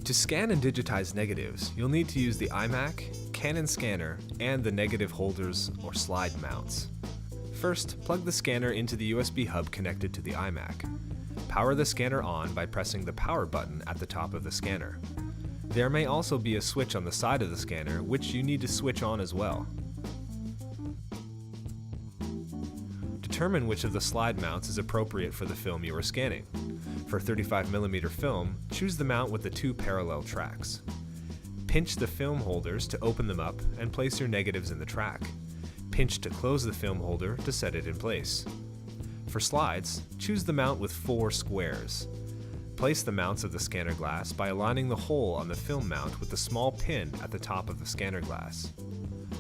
To scan and digitize negatives, you'll need to use the iMac, Canon scanner, and the negative holders or slide mounts. First, plug the scanner into the USB hub connected to the iMac. Power the scanner on by pressing the power button at the top of the scanner. There may also be a switch on the side of the scanner, which you need to switch on as well. Determine which of the slide mounts is appropriate for the film you are scanning. For 35mm film, choose the mount with the two parallel tracks. Pinch the film holders to open them up and place your negatives in the track. Pinch to close the film holder to set it in place. For slides, choose the mount with 4 squares. Place the mounts of the scanner glass by aligning the hole on the film mount with the small pin at the top of the scanner glass.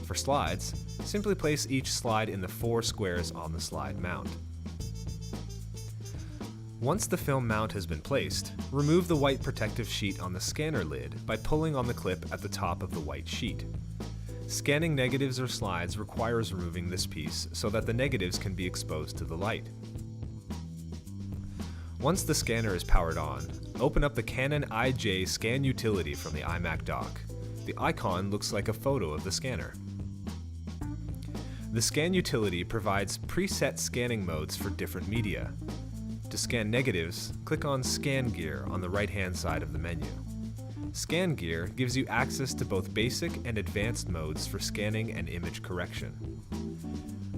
For slides, simply place each slide in the 4 squares on the slide mount. Once the film mount has been placed, remove the white protective sheet on the scanner lid by pulling on the clip at the top of the white sheet. Scanning negatives or slides requires removing this piece so that the negatives can be exposed to the light. Once the scanner is powered on, open up the Canon IJ Scan utility from the iMac dock. The icon looks like a photo of the scanner. The Scan utility provides preset scanning modes for different media. To scan negatives, click on Scan Gear on the right-hand side of the menu. Scan Gear gives you access to both basic and advanced modes for scanning and image correction.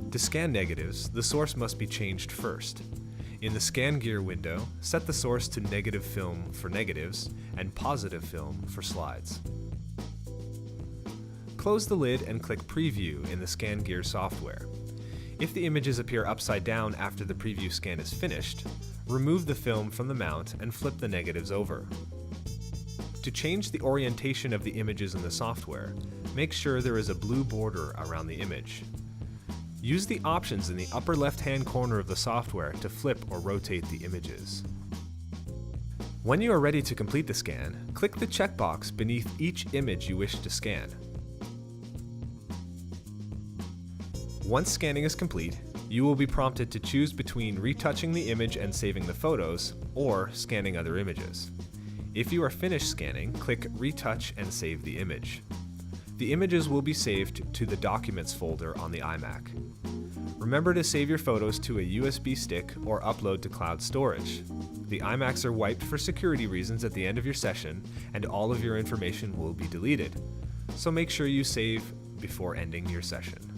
To scan negatives, the source must be changed first. In the Scan Gear window, set the source to negative film for negatives and positive film for slides. Close the lid and click Preview in the Scan Gear software. If the images appear upside down after the preview scan is finished, remove the film from the mount and flip the negatives over. To change the orientation of the images in the software, make sure there is a blue border around the image. Use the options in the upper left-hand corner of the software to flip or rotate the images. When you are ready to complete the scan, click the checkbox beneath each image you wish to scan. Once scanning is complete, you will be prompted to choose between retouching the image and saving the photos, or scanning other images. If you are finished scanning, click Retouch and save the image. The images will be saved to the Documents folder on the iMac. Remember to save your photos to a USB stick or upload to cloud storage. The iMacs are wiped for security reasons at the end of your session, and all of your information will be deleted. So make sure you save before ending your session.